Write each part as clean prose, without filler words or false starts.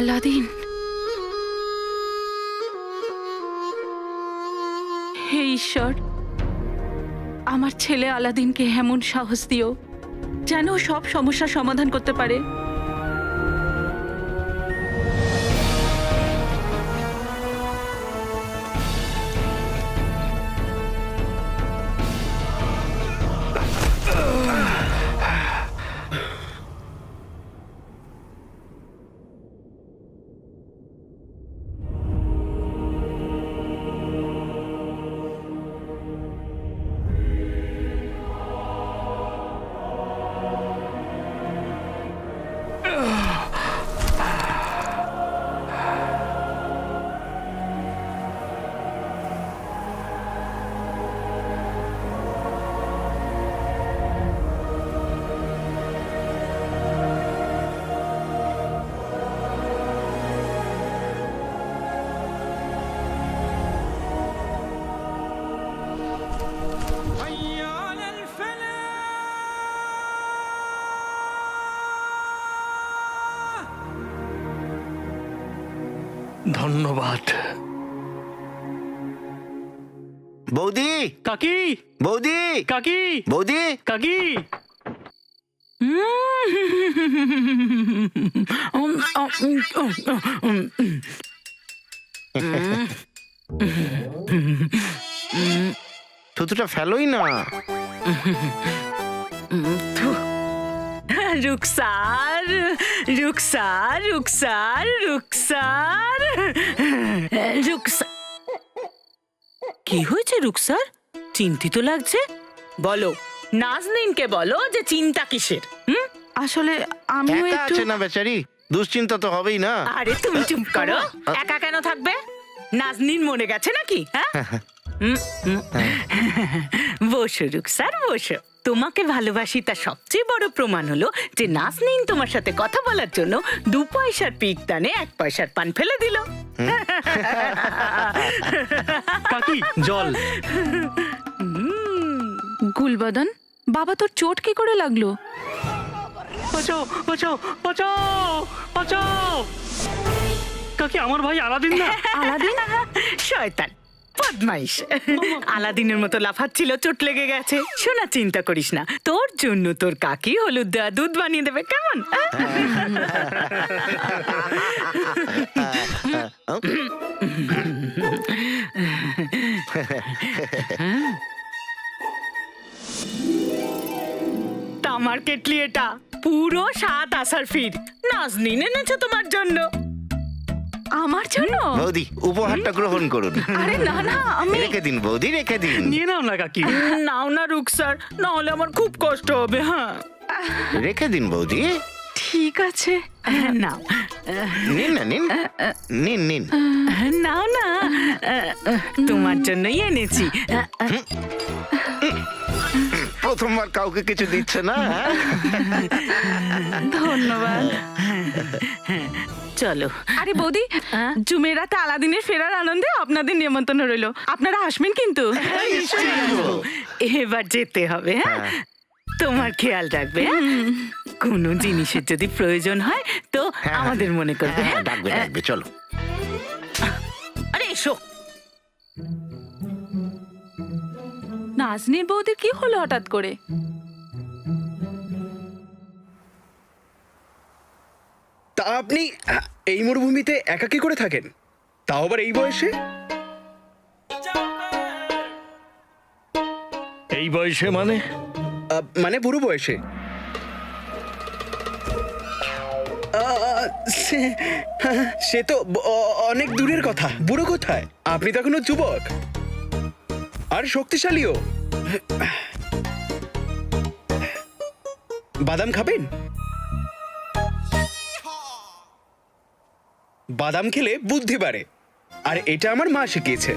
Aladdin, হে ঈশ্বর, আমার ছেলে আলাদিনকে এমন সাহস দিও যেন ও সব সমস্যার সমাধান করতে পারে। ধন্যবাদ। বৌদি, কাকি, বৌদি, কাকি, বৌদি, কাকি। থুতুটা ফেলোই না। রুকসার, রুকসার, রুকসার, রুকসার, রুকসার। কি হয়েছে রুকসার? চিন্তিত লাগছে। বলো, নাজনীনকে বলো যে চিন্তা কিসের। আসলে আমিও একা একটু আছে না বেচারি, দুশ্চিন্তা তো হবেই না। আরে তুমি চুপ করো। একা কেন থাকবে? নাজনীন মরে গেছে নাকি? হ্যাঁ, বসো রুকসার, বসো। তোমাকে ভালোবাসি তার সবচেয়ে বড় প্রমাণ হলো যে নাজনীন তোমার সাথে কথা বলার জন্য 2 পয়সার পিক দানে 1 পয়সার পান ফেলে দিল। কাকি, জল। গুলবদন, বাবা তোর চোট কি করে লাগলো? বাঁচাও, বাঁচাও, বাঁচাও, বাঁচাও। কাকি, আমার ভাই আলাদিন না? আলাদিন? শয়তান, বদমাইশ। আলাদিনের মতো লাফাচ্ছিল, চোট লেগে গেছে। শোনা, চিন্তা করিস না, তোর জন্য তোর কাকি হলুদ দেওয়া দুধ বানিয়ে দেবে, কেমন? তামার কেটলি এটা, পুরো 7 আসার ফির নাজনীন এনেছে তোমার জন্য। আমার জন্য? বৌদি, উপহারটা গ্রহণ করুন। আরে না না, আমি রেখে দিন বৌদি, রেখে দিন। নিয়ে নাও না কাকি। নাও না রুকসার, না হলে আমার খুব কষ্ট হবে। হ্যাঁ, রেখে দিন বৌদি। ঠিক আছে। নাও, নিন না, নিন নিন নিন। নাও না, তোমার জন্যই এনেছি। প্রথমবার কাউকে কিছু দিচ্ছে না। ধন্যবাদ। চলো। আরে বৌদি, জুমেরাতে আলাদিনের ফেরার আনন্দে আপনাদের নিমন্ত্রণ রইল। আপনারা আসবেন কিন্তু। এবার যেতে হবে। হ্যাঁ, তোমার খেয়াল রাখবে। কোনো জিনিসের যদি প্রয়োজন হয় তো আমাদের মনে করবে। হ্যাঁ, ডাকবে ডাকবে, চলো। আরে এসো। নাজনীর বৌদির কি হলো হঠাৎ করে? তা আপনি এই মরুভূমিতে একা কি করে থাকেন, তাও আবার এই বয়সে? এই বয়সে মানে? মানে বুড়ো বয়সে। সে তো অনেক দূরের কথা। বুড়ো কোথায়, আপনি তো এখনো যুবক আর শক্তিশালীও। বাদাম খাবেন? বাদাম খেলে বুদ্ধি বাড়ে, আর এটা আমার মা শিখিয়েছে।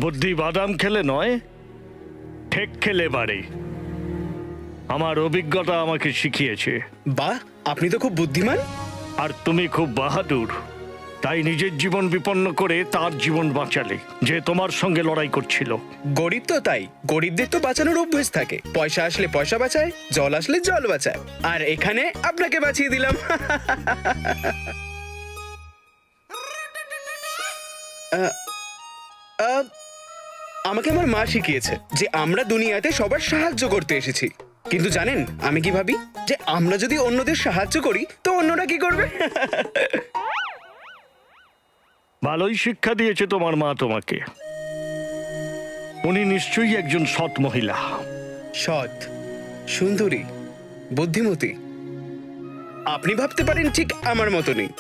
বুদ্ধি বাদাম খেলে নয়, ঠেক খেলে বাড়ে। আমার অভিজ্ঞতা আমাকে শিখিয়েছে। বাহ, আপনি তো খুব বুদ্ধিমান। আর তুমি খুব বাহাদুর। তাই নিজের জীবন বিপন্ন করে তার জীবন বাঁচালে, যে তোমার সঙ্গে লড়াই করছিল। গরিব তো তাই, গরিবদের তো বাঁচানোর অভ্যেস থাকে। পয়সা আসলে পয়সা বাঁচায়, জল আসলে জল বাঁচায়, আর এখানে আপনাকে বাঁচিয়ে দিলাম। আহ, আমাকে আমার মা শিখিয়েছে যে আমরা দুনিয়াতে সবার সাহায্য করতে এসেছি। কিন্তু জানেন আমি কি ভাবি, যে আমরা যদি অন্যদের সাহায্য করি তো অন্যরা কি করবে? ভালোই শিক্ষা দিয়েছে তোমার মা তোমাকে। উনি নিশ্চয়ই একজন সৎ মহিলা। সৎ, সুন্দরী, বুদ্ধিমতী। আপনি ভাবতে পারেন ঠিক আমার মতনই।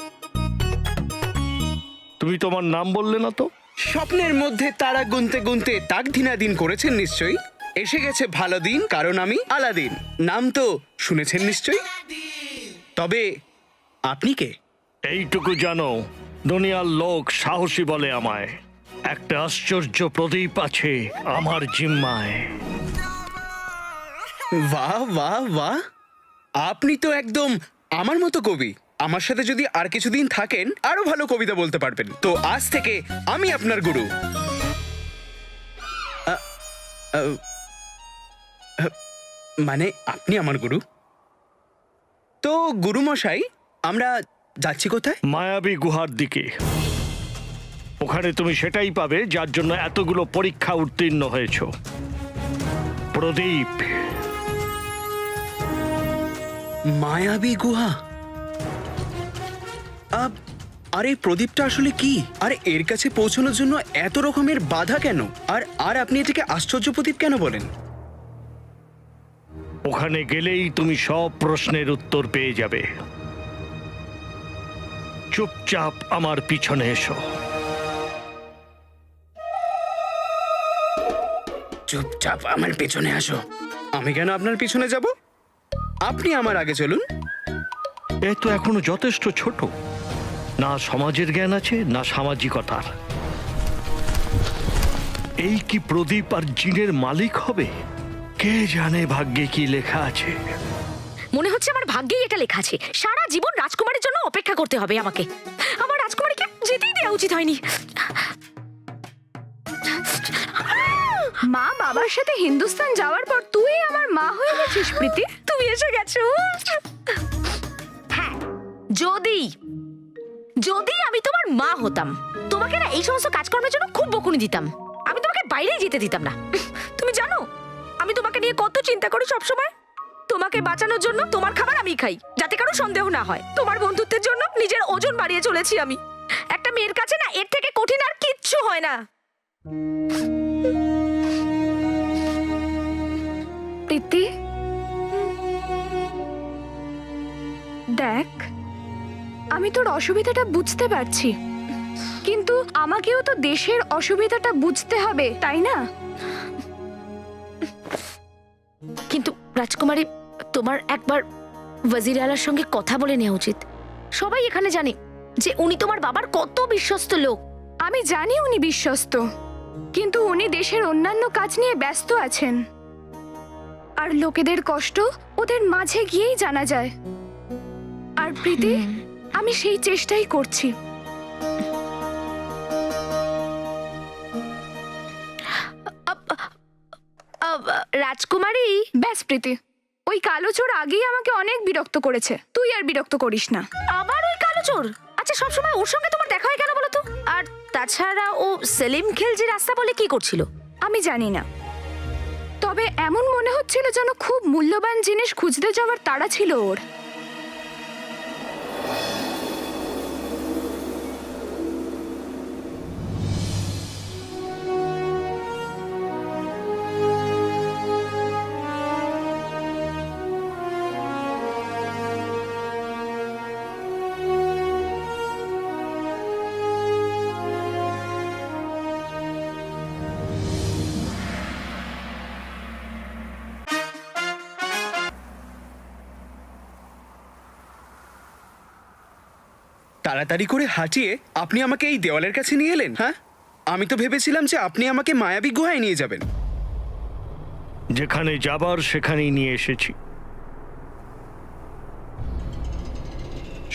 তুমি তোমার নাম বললে না তো? স্বপ্নের মধ্যে তারা গুনতে গুনতে তাক দিন করেছেন নিশ্চয়ই। এসে গেছে ভালো দিন, কারণ আমি আলাদিন। নাম তো শুনেছেন নিশ্চয়ই। তবে আপনি কে? এইটুকু জানো, দুনিয়ার লোক সাহসী বলে আমায়। একটা আশ্চর্য প্রদীপ আছে আমার জিম্মায়। বাহ বাহ বাহ, আপনি তো একদম আমার মতো কবি। আমার সাথে যদি আর কিছুদিন থাকেন আরো ভালো কবিতা বলতে পারবেন। তো আজ থেকে আমি আপনার গুরু। মানে আপনি আমার গুরু। তো গুরু মশাই, আমরা যাচ্ছি কোথায়? মায়াবী গুহার দিকে। ওখানে তুমি সেটাই পাবে যার জন্য এতগুলো পরীক্ষা উত্তীর্ণ হয়েছো, প্রদীপ। মায়াবী গুহা। আর এই প্রদীপটা আসলে কি? আর এর কাছে পৌঁছানোর জন্য এত রকমের বাধা কেন? আর আপনি এটাকে আশ্চর্য প্রদীপ কেন বলেন? ওখানে গেলেই তুমি সব প্রশ্নের উত্তর পেয়ে যাবে। চুপচাপ আমার পিছনে এসো। চুপচাপ আমার পেছনে আসো। আমি কেন আপনার পিছনে যাব? আপনি আমার আগে চলুন। এ তো এখনো যথেষ্ট ছোট। না সমাজের জ্ঞান আছে, না সামাজিকতার। এই কি প্রদীপ আর জিনের মালিক হবে? কে জানে ভাগ্যে কি লেখা আছে। মনে হচ্ছে আমার ভাগ্যেই এটা লেখা আছে। সারা জীবন রাজকুমারের জন্য অপেক্ষা করতে হবে আমাকে। আমার রাজকুমারীকে যেতেই দেওয়া উচিত হয়নি। মা বাবার সাথে হিন্দুস্তান যাওয়ার পর তুই আমার মা হয়ে গেছিস প্রীতি। তুমি এসে গেছো। হ্যাঁ, যদি আমি তোমার মা হতাম, তোমাকে না এই সমস্ত কাজকর্মের জন্য খুব বকুনি দিতাম। আমি তোমাকে বাইরে যেতে দিতাম না। তুমি জানো আমি তোমাকে নিয়ে কত চিন্তা করি সব সময়। তোমাকে বাঁচানোর জন্য তোমার খাবার আমি খাই, যাতে কারো সন্দেহ না হয়। তোমার বন্ধুত্বের জন্য নিজের ওজন বাড়িয়ে চলেছি আমি। একটা মেয়ের কাছে না এর থেকে কঠিন আর কিচ্ছু হয় না। প্রীতি, দেখ আমি তোর অসুবিধাটা বুঝতে পারছি, কিন্তু আমাকেও তো দেশের অসুবিধাটা বুঝতে হবে, তাই না? কিন্তু রাজকুমারী, তোমার একবার ওয়াজির আলার সঙ্গে কথা বলে নেওয়া উচিত। সবাই এখানে জানে যে উনি তোমার বাবার কত বিশ্বস্ত লোক। আমি জানি উনি বিশ্বস্ত, কিন্তু উনি দেশের অন্যান্য কাজ নিয়ে ব্যস্ত আছেন। আর লোকেদের কষ্ট ওদের মাঝে গিয়েই জানা যায়। আর প্রীতি, আমি সেই চেষ্টাই করছি। রাজকুমারী, ব্যাস প্রীতি, ওই কালো চোর আগেই আমাকে অনেক বিরক্ত করেছে। তুই আর বিরক্ত করিস না। আবার ওই কালো চোর? আচ্ছা, সবসময় ওর সঙ্গে তোমার দেখা হয় কেন বলো তো? আর তাছাড়া ও সেলিম খিলজি রাস্তা বলে কি করছিল? আমি জানি না, তবে এমন মনে হচ্ছিল যেন খুব মূল্যবান জিনিস খুঁজতে যাওয়ার তাড়া ছিল ওর। তাড়াতাড়ি করে হাঁটিয়ে আপনি আমাকে এই দেওয়ালের কাছে নিয়ে এলেন। হ্যাঁ, আমি তো ভেবেছিলাম যে আপনি আমাকে মায়াবী গুহায় নিয়ে যাবেন। যেখানে যাবার সেখানেই নিয়ে এসেছি।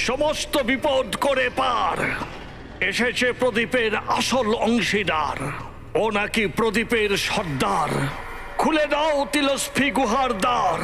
সমস্ত বিপদ করে পার এসেছে প্রদীপের আসল অংশীদার। ও নাকি প্রদীপের সর্দার। খুলে দাও তিলস্ফী গুহার দ্বার।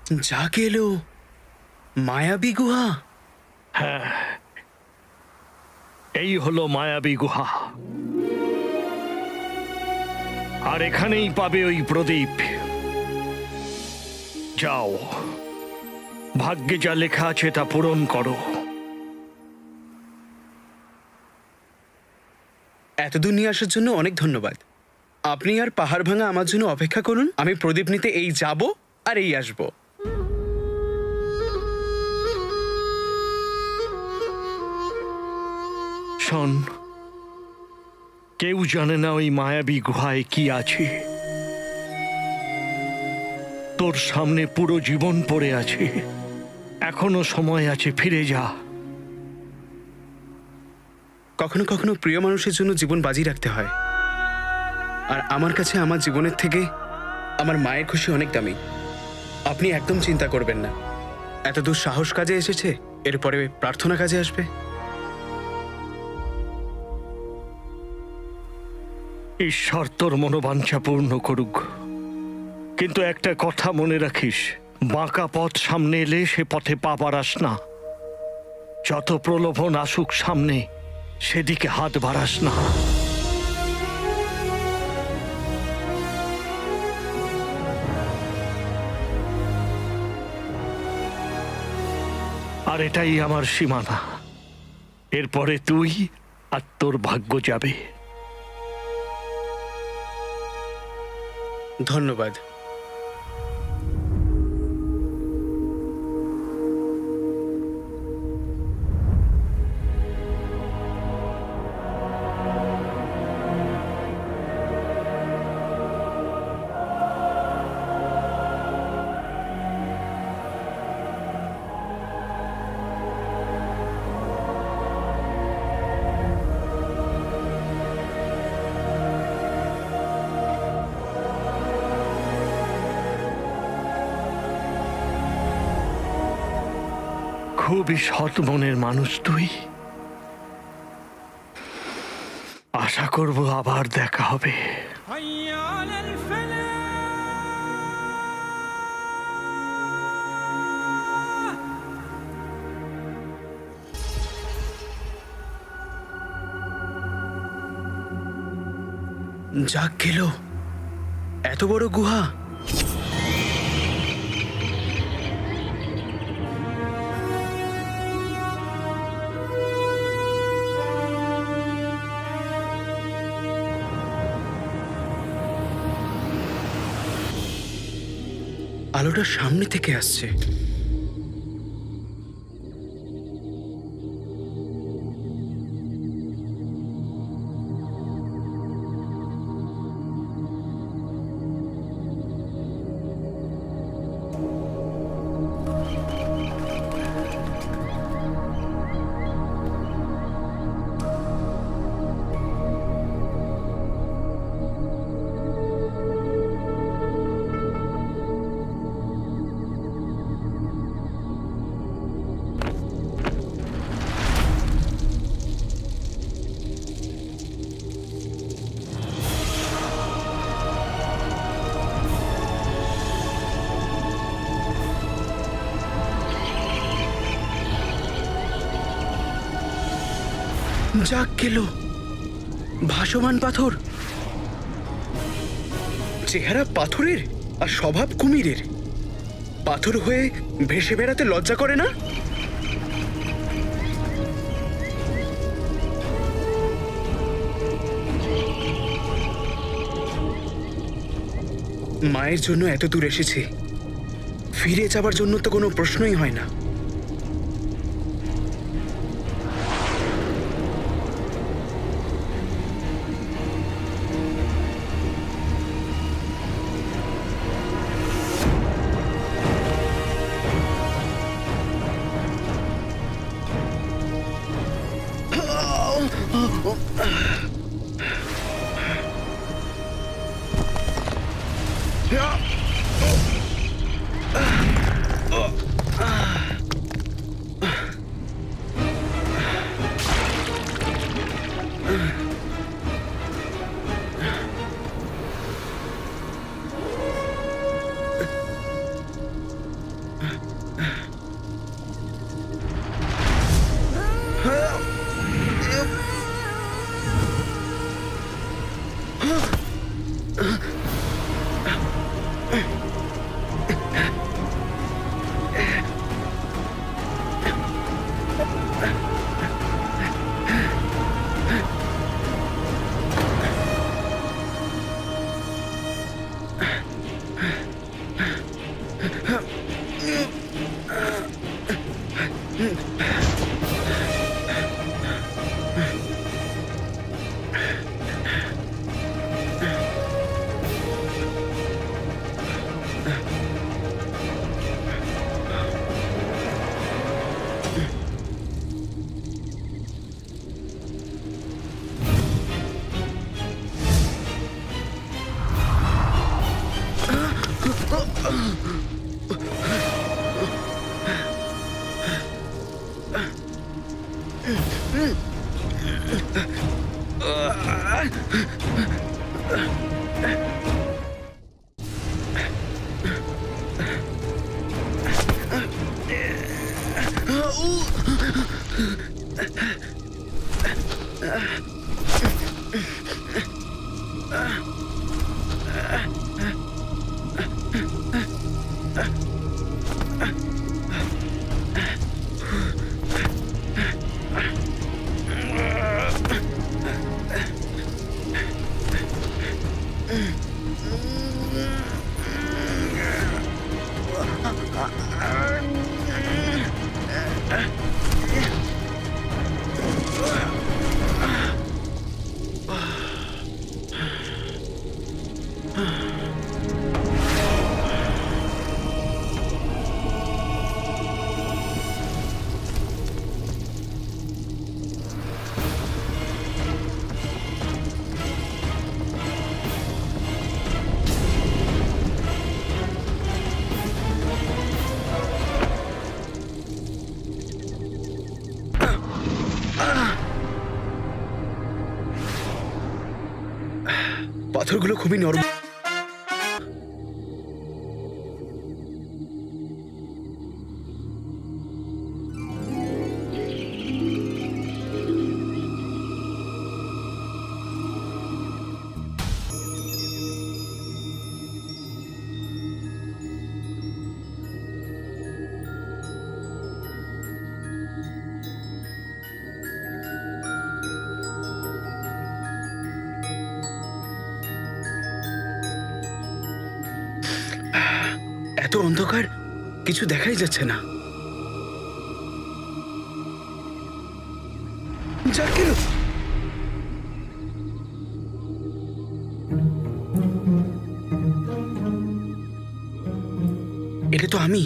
যা গেলো মায়াবী গুহা। এই হলো মায়াবী গুহা, আর এখানেই পাবে ওই প্রদীপ। যাও, ভাগ্যে যা লেখা আছে তা পূরণ করো। এতদূর নিয়ে আসার জন্য অনেক ধন্যবাদ। আপনি আর পাহাড় ভাঙা আমার জন্য অপেক্ষা করুন। আমি প্রদীপ নিতে এই যাব আর এই আসব। শোন, কেউ জানে না ওই মায়াবী গুহায় কি আছে। তোর সামনে পুরো জীবন পড়ে আছে, এখনো সময় আছে, ফিরে যা। কখনো কখনো প্রিয় মানুষের জন্য জীবন বাজি রাখতে হয়, আর আমার কাছে আমার জীবনের থেকে আমার মায়ের খুশি অনেক দামি। আপনি একদম চিন্তা করবেন না। এতদূর সাহস কাজে এসেছে, এরপরে প্রার্থনা কাজে আসবে। ঈশ্বর তোর মনোবাঞ্ছা পূর্ণ করুক, কিন্তু একটা কথা মনে রাখিস, বাঁকা পথ সামনে এলে সে পথে পা বাড়াস না। যত প্রলোভন আসুক সামনে, সেদিকে হাত বাড়াস না। আর এটাই আমার সীমানা। এরপরে তুই আর তোর ভাগ্য যাবে। ধন্যবাদ। খুবই সৎ মনের মানুষ তুই। আশা করব আবার দেখা হবে। যাক গেল, এত বড় গুহা। আলোটা সামনে থেকে আসছে। যাক গেল, ভাসমান পাথর। চেহারা পাথরের আর স্বভাব কুমিরের। পাথর হয়ে ভেসে বেড়াতে লজ্জা করে না? মায়ের জন্য এত দূর এসেছি, ফিরে যাবার জন্য তো কোনো প্রশ্নই হয় না। পাথরগুলো খুবই নরম। এত অন্ধকার, কিছু দেখাই যাচ্ছে না। জাকির, এটা তো আমি,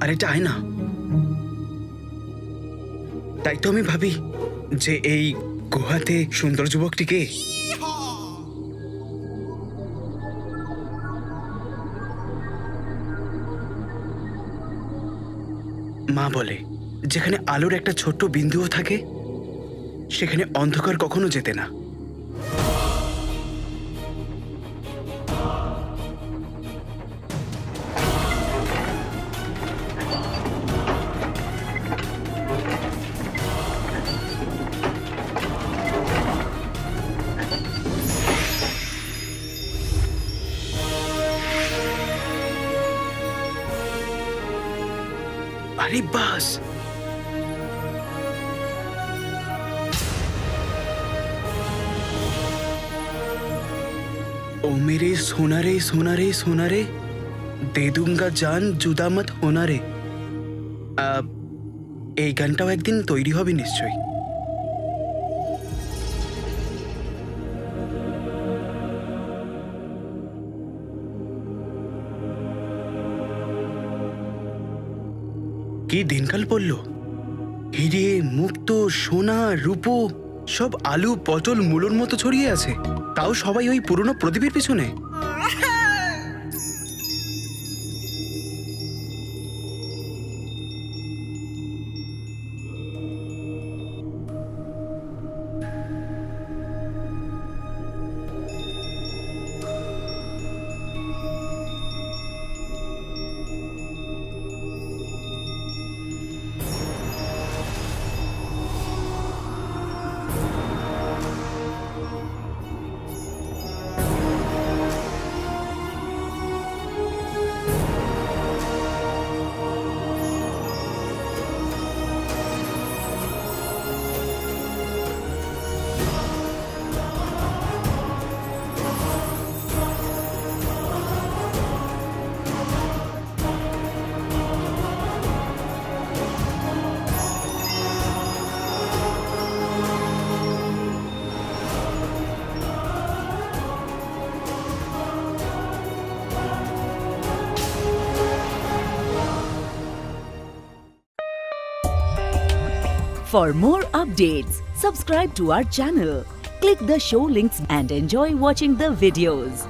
আর এটা আয়না। তাই তো আমি ভাবি যে এই গুহাতে সুন্দর যুবকটিকে। মা বলে যেখানে আলোর একটা ছোট্ট বিন্দুও থাকে সেখানে অন্ধকার কখনো যেতে না। আরে বাস, ओ मेरे सोनारे सोनारे सोनारे दे दूंगा जान जुदा मत होना रे। এই গানটাও একদিন তৈরি হবে নিশ্চয়ই। কি দিনকাল পড়ল! হিরে, মুক্ত, সোনা, রূপো সব আলু, পটল, মূলোর মতো ছড়িয়ে আছে। তাও সবাই ওই পুরনো প্রদীপের পিছনে। For more updates, subscribe to our channel, click the show links and enjoy watching the videos.